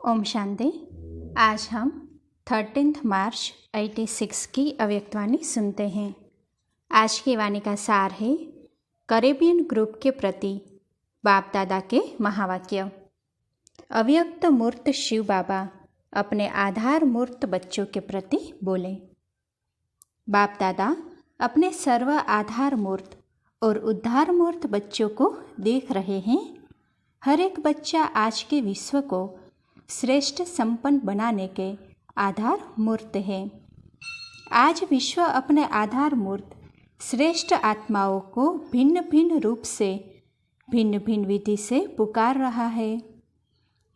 ओम शांति। आज हम 13 मार्च 86 की अव्यक्तवाणी सुनते हैं। आज की वाणी का सार है कैरेबियन ग्रुप के प्रति बाप दादा के महावाक्य। अव्यक्त मूर्त शिव बाबा अपने आधार मूर्त बच्चों के प्रति बोले। बाप दादा अपने सर्व आधार मूर्त और उद्धार मूर्त बच्चों को देख रहे हैं। हर एक बच्चा आज के विश्व को श्रेष्ठ संपन्न बनाने के आधार मूर्त है। आज विश्व अपने आधार मूर्त श्रेष्ठ आत्माओं को भिन्न भिन्न रूप से भिन्न भिन्न विधि से पुकार रहा है,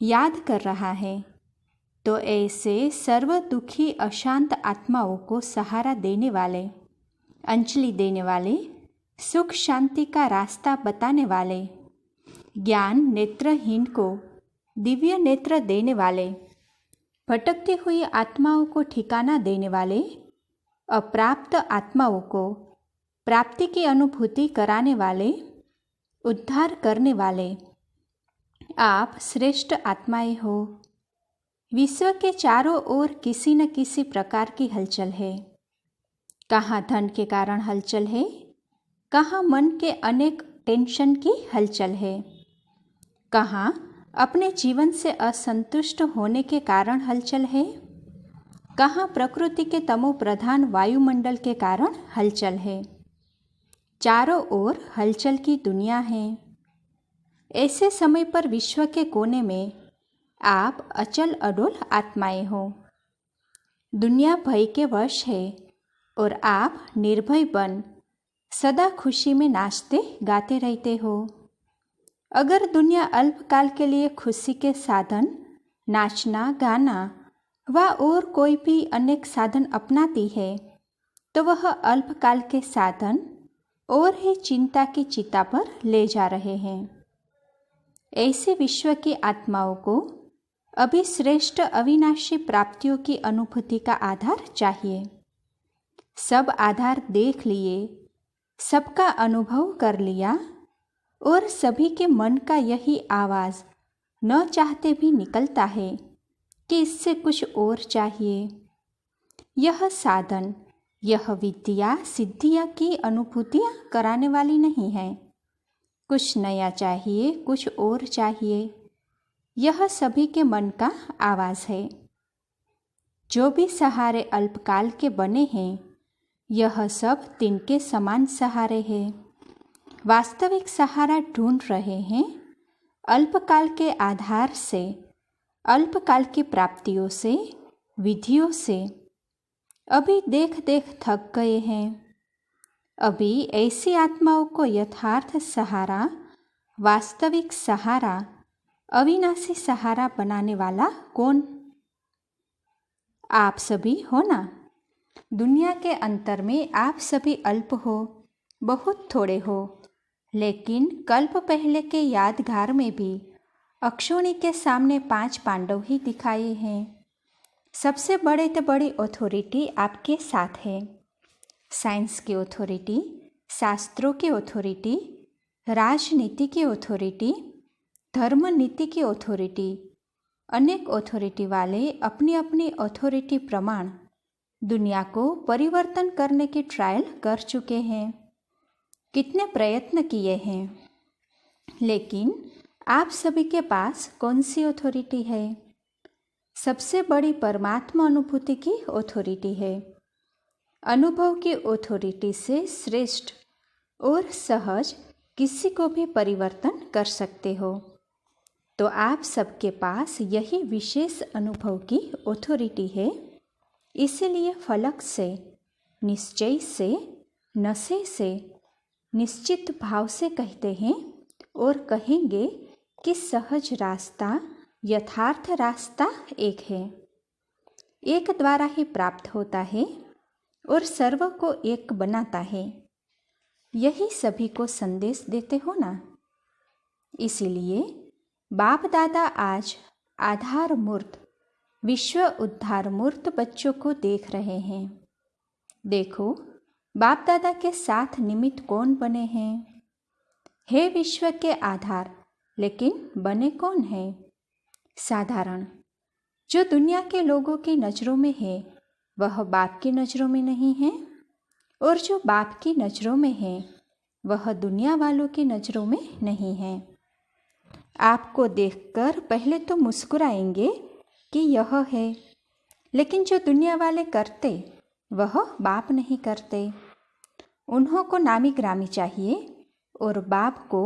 याद कर रहा है। तो ऐसे सर्व दुखी अशांत आत्माओं को सहारा देने वाले, अंजलि देने वाले, सुख शांति का रास्ता बताने वाले, ज्ञान नेत्रहीन को दिव्य नेत्र देने वाले, भटकती हुई आत्माओं को ठिकाना देने वाले, अप्राप्त आत्माओं को प्राप्ति की अनुभूति कराने वाले, उद्धार करने वाले, आप श्रेष्ठ आत्माएं हो। विश्व के चारों ओर किसी न किसी प्रकार की हलचल है। कहाँ धन के कारण हलचल है, कहाँ मन के अनेक टेंशन की हलचल है, कहाँ अपने जीवन से असंतुष्ट होने के कारण हलचल है, कहाँ प्रकृति के तमो प्रधान वायुमंडल के कारण हलचल है। चारों ओर हलचल की दुनिया है। ऐसे समय पर विश्व के कोने में आप अचल अडोल आत्माएं हो। दुनिया भय के वश है और आप निर्भय बन सदा खुशी में नाचते गाते रहते हो। अगर दुनिया अल्पकाल के लिए खुशी के साधन नाचना गाना व और कोई भी अनेक साधन अपनाती है तो वह अल्पकाल के साधन और ही चिंता की चिता पर ले जा रहे हैं। ऐसे विश्व की आत्माओं को अभी श्रेष्ठ अविनाशी प्राप्तियों की अनुभूति का आधार चाहिए। सब आधार देख लिए, सबका अनुभव कर लिया और सभी के मन का यही आवाज़ न चाहते भी निकलता है कि इससे कुछ और चाहिए। यह साधन, यह विद्या सिद्धियाँ की अनुभूतियाँ कराने वाली नहीं है। कुछ नया चाहिए, कुछ और चाहिए, यह सभी के मन का आवाज़ है। जो भी सहारे अल्पकाल के बने हैं, यह सब तिनके समान सहारे हैं। वास्तविक सहारा ढूंढ रहे हैं अल्पकाल के आधार से, अल्पकाल की प्राप्तियों से, विधियों से। अभी देख देख थक गए हैं। अभी ऐसी आत्माओं को यथार्थ सहारा, वास्तविक सहारा, अविनाशी सहारा बनाने वाला कौन? आप सभी हो ना। दुनिया के अंतर में आप सभी अल्प हो, बहुत थोड़े हो, लेकिन कल्प पहले के यादगार में भी अक्षोणी के सामने 5 पांडव ही दिखाए हैं। सबसे बड़े तो बड़ी अथॉरिटी आपके साथ है। साइंस की अथॉरिटी, शास्त्रों की अथॉरिटी, राजनीति की अथॉरिटी, धर्म नीति की अथॉरिटी, अनेक अथॉरिटी वाले अपनी अपनी अथॉरिटी प्रमाण दुनिया को परिवर्तन करने की ट्रायल कर चुके हैं। कितने प्रयत्न किए हैं, लेकिन आप सभी के पास कौन सी अथॉरिटी है? सबसे बड़ी परमात्मा अनुभूति की अथॉरिटी है। अनुभव की अथॉरिटी से श्रेष्ठ और सहज किसी को भी परिवर्तन कर सकते हो। तो आप सबके पास यही विशेष अनुभव की अथॉरिटी है। इसीलिए फलक से, निश्चय से, नशे से, निश्चित भाव से कहते हैं और कहेंगे कि सहज रास्ता, यथार्थ रास्ता एक है। एक द्वारा ही प्राप्त होता है और सर्व को एक बनाता है। यही सभी को संदेश देते हो ना। इसीलिए बाप दादा आज आधार मूर्त, विश्व उद्धार मूर्त बच्चों को देख रहे हैं। देखो बाप दादा के साथ निमित्त कौन बने हैं? हे विश्व के आधार, लेकिन बने कौन हैं? साधारण जो दुनिया के लोगों की नज़रों में है वह बाप की नज़रों में नहीं है, और जो बाप की नज़रों में है वह दुनिया वालों की नज़रों में नहीं है। आपको देखकर पहले तो मुस्कुराएंगे कि यह है, लेकिन जो दुनिया वाले करते वह बाप नहीं करते। उन्हों को नामी ग्रामी चाहिए, और बाप को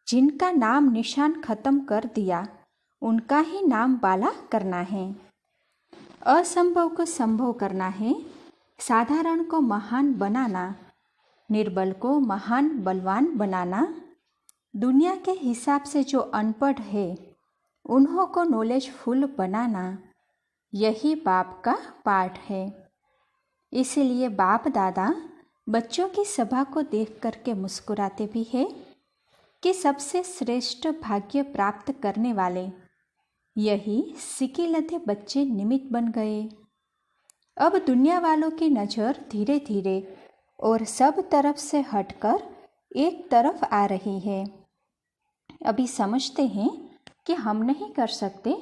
जिनका नाम निशान खत्म कर दिया उनका ही नाम वाला करना है। असंभव को संभव करना है, साधारण को महान बनाना, निर्बल को महान बलवान बनाना। दुनिया के हिसाब से जो अनपढ़ है उन्हों को नॉलेजफुल बनाना, यही बाप का पाठ है। इसीलिए बाप दादा बच्चों की सभा को देख करके मुस्कुराते भी हैं कि सबसे श्रेष्ठ भाग्य प्राप्त करने वाले यही सिकिलधे बच्चे निमित्त बन गए। अब दुनिया वालों की नज़र धीरे धीरे और सब तरफ से हटकर एक तरफ आ रही है। अभी समझते हैं कि हम नहीं कर सकते,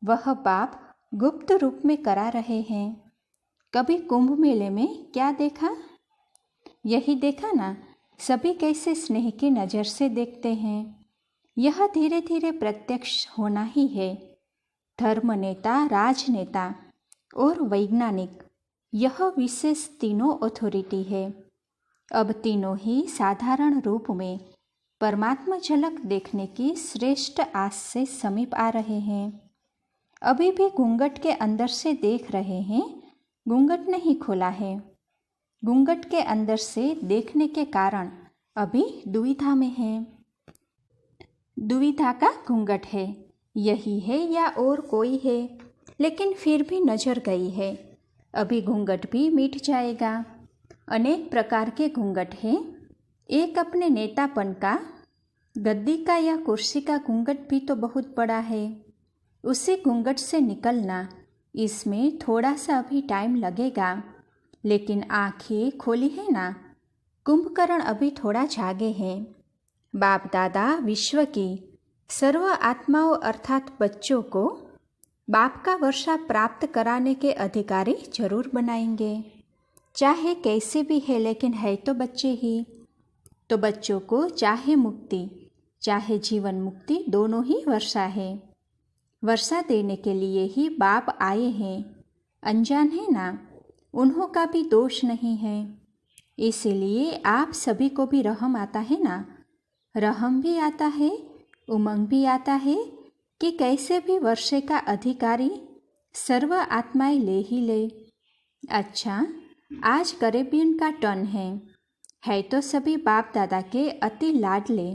वह बाप गुप्त रूप में करा रहे हैं। कभी कुंभ मेले में क्या देखा? यही देखा ना, सभी कैसे स्नेह की नज़र से देखते हैं। यह धीरे धीरे प्रत्यक्ष होना ही है। धर्म नेता, राजनेता और वैज्ञानिक, यह विशेष तीनों अथॉरिटी है। अब तीनों ही साधारण रूप में परमात्मा झलक देखने की श्रेष्ठ आस से समीप आ रहे हैं। अभी भी घूंघट के अंदर से देख रहे हैं, घूंघट नहीं खोला है। घूंघट के अंदर से देखने के कारण अभी दुविधा में है। दुविधा का घूंघट है, यही है या और कोई है, लेकिन फिर भी नजर गई है। अभी घूंघट भी मिट जाएगा। अनेक प्रकार के घूंघट हैं। एक अपने नेतापन का, गद्दी का या कुर्सी का घूंघट भी तो बहुत बड़ा है। उसी घूंघट से निकलना, इसमें थोड़ा सा अभी टाइम लगेगा, लेकिन आंखें खोली है ना। कुंभकर्ण अभी थोड़ा जागे हैं। बाप दादा विश्व की सर्व आत्माओं अर्थात बच्चों को बाप का वर्षा प्राप्त कराने के अधिकारी जरूर बनाएंगे। चाहे कैसे भी है, लेकिन है तो बच्चे ही। तो बच्चों को चाहे मुक्ति चाहे जीवन मुक्ति दोनों ही वर्षा है। वर्षा देने के लिए ही बाप आए हैं। अनजान है ना, उन्हों का भी दोष नहीं है। इसीलिए आप सभी को भी रहम आता है ना। रहम भी आता है, उमंग भी आता है कि कैसे भी वर्षे का अधिकारी सर्व आत्माएं ले ही ले। अच्छा, आज कैरेबियन का टर्न है तो सभी बाप दादा के अति लाडले।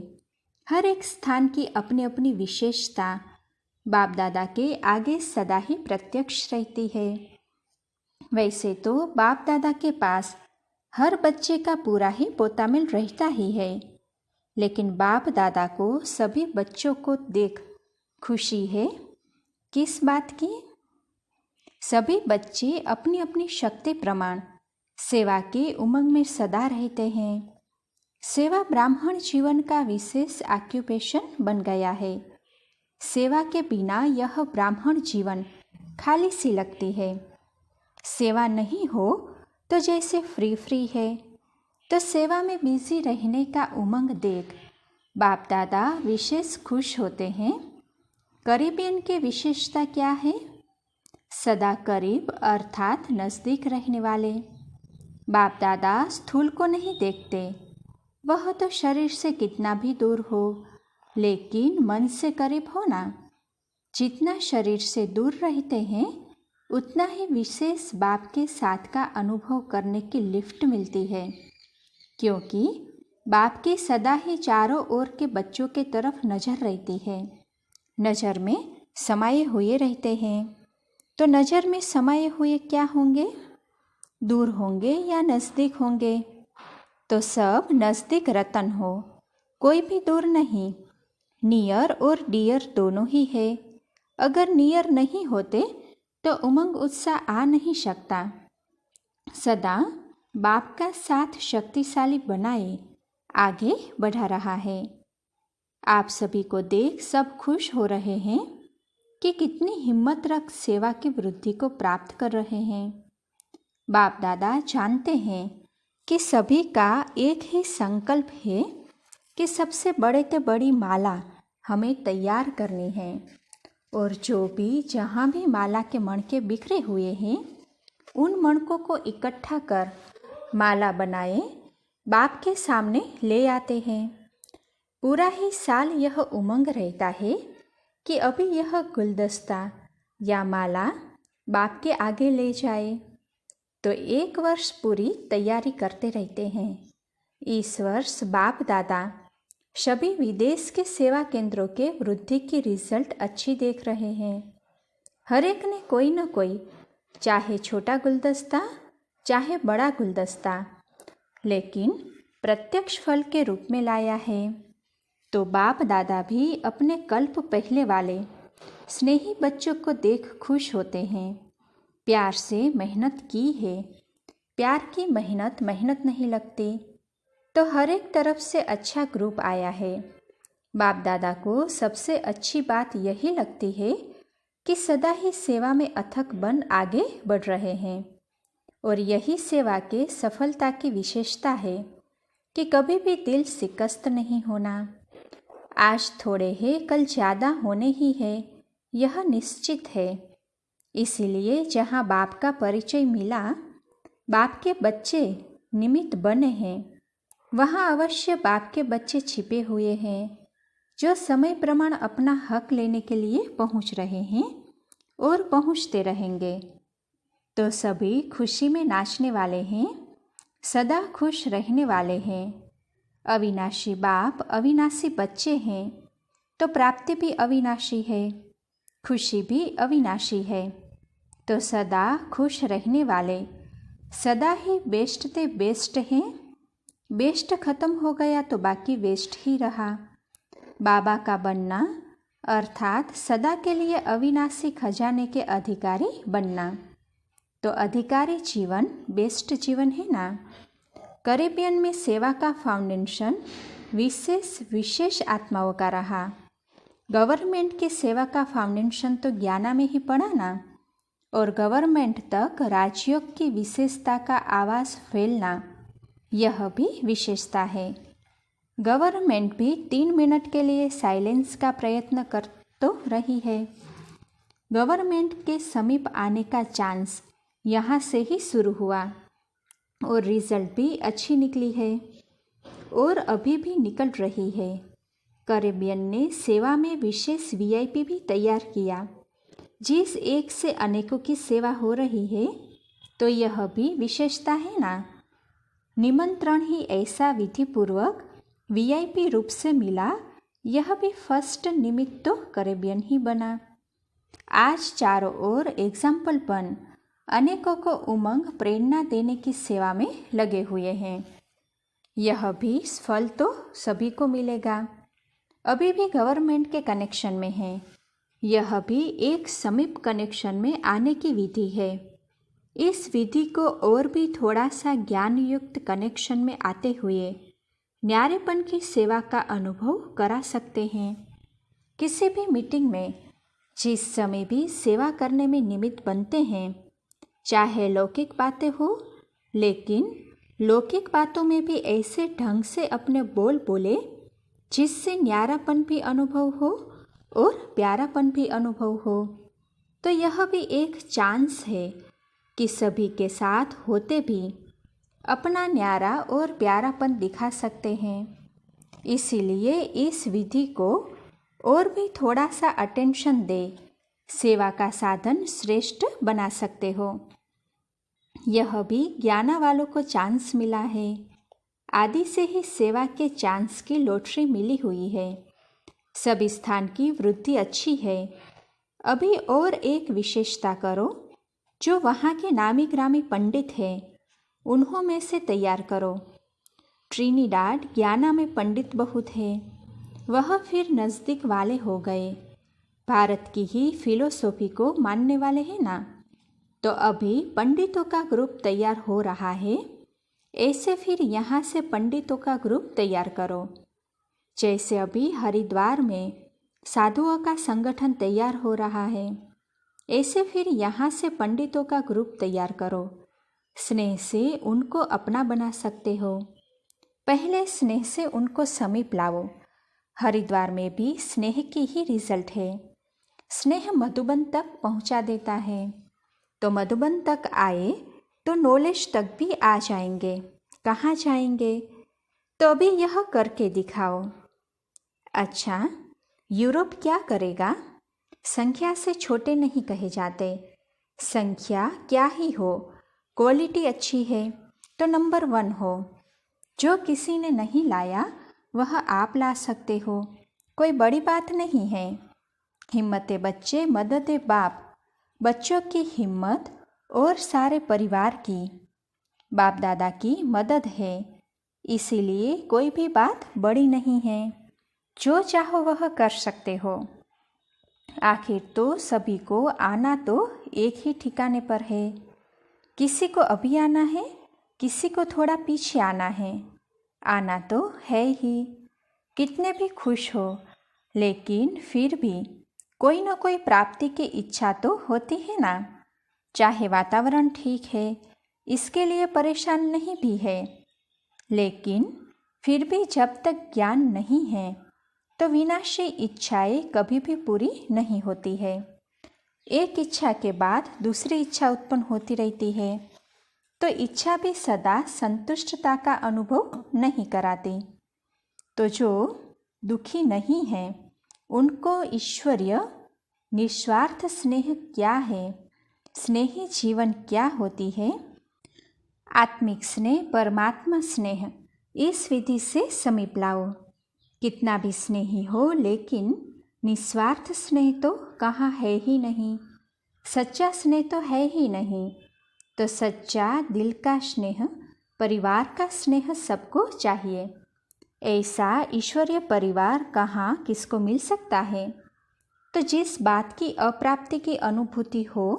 हर एक स्थान की अपनी अपनी विशेषता बाप दादा के आगे सदा ही प्रत्यक्ष रहती है। वैसे तो बाप दादा के पास हर बच्चे का पूरा ही पोतामिल रहता ही है, लेकिन बाप दादा को सभी बच्चों को देख खुशी है। किस बात की? सभी बच्चे अपनी अपनी शक्ति प्रमाण सेवा के उमंग में सदा रहते हैं। सेवा ब्राह्मण जीवन का विशेष ऑक्यूपेशन बन गया है। सेवा के बिना यह ब्राह्मण जीवन खाली सी लगती है। सेवा नहीं हो तो जैसे फ्री है। तो सेवा में बिजी रहने का उमंग देख बाप दादा विशेष खुश होते हैं। कैरेबियन की विशेषता क्या है? सदा करीब अर्थात नज़दीक रहने वाले। बाप दादा स्थूल को नहीं देखते, वह तो शरीर से कितना भी दूर हो, लेकिन मन से करीब हो ना। जितना शरीर से दूर रहते हैं उतना ही विशेष बाप के साथ का अनुभव करने की लिफ्ट मिलती है, क्योंकि बाप की सदा ही चारों ओर के बच्चों के तरफ नज़र रहती है। नज़र में समाये हुए रहते हैं। तो नज़र में समाये हुए क्या होंगे? दूर होंगे या नज़दीक होंगे? तो सब नज़दीक रतन हो, कोई भी दूर नहीं। नियर और डियर दोनों ही है। अगर नियर नहीं होते तो उमंग उत्साह आ नहीं सकता। सदा बाप का साथ शक्तिशाली बनाए आगे बढ़ा रहा है। आप सभी को देख सब खुश हो रहे हैं। कि कितनी हिम्मत रख सेवा की वृद्धि को प्राप्त कर रहे हैं। बाप दादा जानते हैं कि सभी का एक ही संकल्प है कि सबसे बड़े से बड़ी माला हमें तैयार करनी है, और जो भी जहाँ भी माला के मणके बिखरे हुए हैं उन मणकों को इकट्ठा कर माला बनाए बाप के सामने ले आते हैं। पूरा ही साल यह उमंग रहता है कि अभी यह गुलदस्ता या माला बाप के आगे ले जाए। तो एक वर्ष पूरी तैयारी करते रहते हैं। इस वर्ष बाप दादा सभी विदेश के सेवा केंद्रों के वृद्धि की रिजल्ट अच्छी देख रहे हैं। हर एक ने कोई न कोई, चाहे छोटा गुलदस्ता चाहे बड़ा गुलदस्ता, लेकिन प्रत्यक्ष फल के रूप में लाया है। तो बाप दादा भी अपने कल्प पहले वाले स्नेही बच्चों को देख खुश होते हैं। प्यार से मेहनत की है, प्यार की मेहनत नहीं लगती। तो हर एक तरफ से अच्छा ग्रुप आया है। बाप दादा को सबसे अच्छी बात यही लगती है कि सदा ही सेवा में अथक बन आगे बढ़ रहे हैं, और यही सेवा के सफलता की विशेषता है कि कभी भी दिल शिकस्त नहीं होना। आज थोड़े हैं, कल ज़्यादा होने ही है, यह निश्चित है। इसीलिए जहाँ बाप का परिचय मिला, बाप के बच्चे निमित्त बने हैं, वहाँ अवश्य बाप के बच्चे छिपे हुए हैं, जो समय प्रमाण अपना हक लेने के लिए पहुँच रहे हैं और पहुँचते रहेंगे। तो सभी खुशी में नाचने वाले हैं, सदा खुश रहने वाले हैं। अविनाशी बाप अविनाशी बच्चे हैं, तो प्राप्ति भी अविनाशी है, खुशी भी अविनाशी है। तो सदा खुश रहने वाले सदा ही बेस्ट ते बेस्ट हैं। बेस्ट खत्म हो गया तो बाकी वेस्ट ही रहा। बाबा का बनना अर्थात सदा के लिए अविनाशी खजाने के अधिकारी बनना। तो अधिकारी जीवन बेस्ट जीवन है ना। कैरेबियन में सेवा का फाउंडेशन विशेष आत्माओं का रहा। गवर्नमेंट की सेवा का फाउंडेशन तो ज्ञाना में ही पड़ा ना, और गवर्नमेंट तक राजयोग की विशेषता का आवाज़ फैलना, यह भी विशेषता है। गवर्नमेंट भी 3 मिनट के लिए साइलेंस का प्रयत्न कर तो रही है। गवर्नमेंट के समीप आने का चांस यहाँ से ही शुरू हुआ, और रिजल्ट भी अच्छी निकली है और अभी भी निकल रही है। कैरेबियन ने सेवा में विशेष वीआईपी भी तैयार किया। जिस एक से अनेकों की सेवा हो रही है, तो यह भी विशेषता है ना। निमंत्रण ही ऐसा विधिपूर्वक वीआईपी रूप से मिला, यह भी फर्स्ट निमित्त तो कैरेबियन ही बना। आज चारों ओर एग्जाम्पलपन अनेकों को उमंग प्रेरणा देने की सेवा में लगे हुए हैं। यह भी फल तो सभी को मिलेगा। अभी भी गवर्नमेंट के कनेक्शन में है, यह भी एक समीप कनेक्शन में आने की विधि है। इस विधि को और भी थोड़ा सा ज्ञान युक्त कनेक्शन में आते हुए न्यारेपन की सेवा का अनुभव करा सकते हैं। किसी भी मीटिंग में जिस समय भी सेवा करने में निमित्त बनते हैं, चाहे लौकिक बातें हो, लेकिन लौकिक बातों में भी ऐसे ढंग से अपने बोल बोले जिससे न्यारापन भी अनुभव हो और प्यारापन भी अनुभव हो। तो यह भी एक चांस है कि सभी के साथ होते भी अपना न्यारा और प्यारापन दिखा सकते हैं। इसीलिए इस विधि को और भी थोड़ा सा अटेंशन दे सेवा का साधन श्रेष्ठ बना सकते हो। यह भी ज्ञाना वालों को चांस मिला है। आदि से ही सेवा के चांस की लॉटरी मिली हुई है। सब स्थान की वृद्धि अच्छी है। अभी और एक विशेषता करो, जो वहाँ के नामी ग्रामी पंडित हैं, उन्हों में से तैयार करो। ट्रिनिडाड ज्ञाना में पंडित बहुत है, वह फिर नज़दीक वाले हो गए। भारत की ही फिलोसॉफी को मानने वाले हैं ना। तो अभी पंडितों का ग्रुप तैयार हो रहा है, ऐसे फिर यहाँ से पंडितों का ग्रुप तैयार करो। जैसे अभी हरिद्वार में साधुओं का संगठन तैयार हो रहा है। ऐसे फिर यहाँ से पंडितों का ग्रुप तैयार करो। स्नेह से उनको अपना बना सकते हो। पहले स्नेह से उनको समीप लाओ। हरिद्वार में भी स्नेह की ही रिजल्ट है। स्नेह मधुबन तक पहुँचा देता है। तो मधुबन तक आए तो नॉलेज तक भी आ जाएंगे। कहाँ जाएंगे? तो अभी यह करके दिखाओ। अच्छा, यूरोप क्या करेगा? संख्या से छोटे नहीं कहे जाते। संख्या क्या ही हो, क्वालिटी अच्छी है तो नंबर 1 हो। जो किसी ने नहीं लाया वह आप ला सकते हो, कोई बड़ी बात नहीं है। हिम्मते बच्चे मददे बाप, बच्चों की हिम्मत और सारे परिवार की, बाप दादा की मदद है। इसीलिए कोई भी बात बड़ी नहीं है। जो चाहो वह कर सकते हो। आखिर तो सभी को आना तो एक ही ठिकाने पर है। किसी को अभी आना है, किसी को थोड़ा पीछे आना है। आना तो है ही। कितने भी खुश हो, लेकिन फिर भी कोई न कोई प्राप्ति की इच्छा तो होती है ना। चाहे वातावरण ठीक है, इसके लिए परेशान नहीं भी है, लेकिन फिर भी जब तक ज्ञान नहीं है तो विनाशी इच्छाएं कभी भी पूरी नहीं होती है। एक इच्छा के बाद दूसरी इच्छा उत्पन्न होती रहती है, तो इच्छा भी सदा संतुष्टता का अनुभव नहीं कराती। तो जो दुखी नहीं है उनको ईश्वरीय निस्वार्थ स्नेह क्या है, स्नेही जीवन क्या होती है, आत्मिक स्नेह, परमात्मा स्नेह, इस विधि से समीप लाओ। कितना भी स्नेही हो, लेकिन निस्वार्थ स्नेह तो कहाँ है ही नहीं। सच्चा स्नेह तो है ही नहीं। तो सच्चा दिल का स्नेह, परिवार का स्नेह सबको चाहिए। ऐसा ईश्वरीय परिवार कहाँ किसको मिल सकता है? तो जिस बात की अप्राप्ति की अनुभूति हो,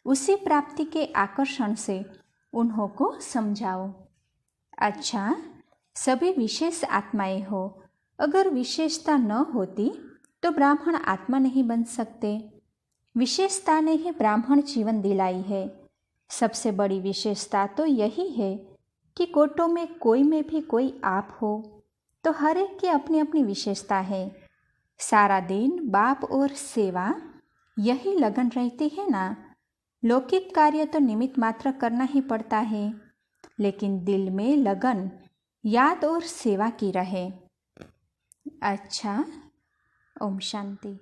उसी प्राप्ति के आकर्षण से उन्हों को समझाओ। अच्छा, सभी विशेष आत्माएं हो, अगर विशेषता न होती तो ब्राह्मण आत्मा नहीं बन सकते। विशेषता ने ही ब्राह्मण जीवन दिलाई है। सबसे बड़ी विशेषता तो यही है कि कोटों में कोई में भी कोई आप हो। तो हर एक की अपनी अपनी विशेषता है। सारा दिन बाप और सेवा, यही लगन रहती है ना। लौकिक कार्य तो निमित्त मात्र करना ही पड़ता है, लेकिन दिल में लगन, याद और सेवा की रहे। अच्छा, ओम शांति।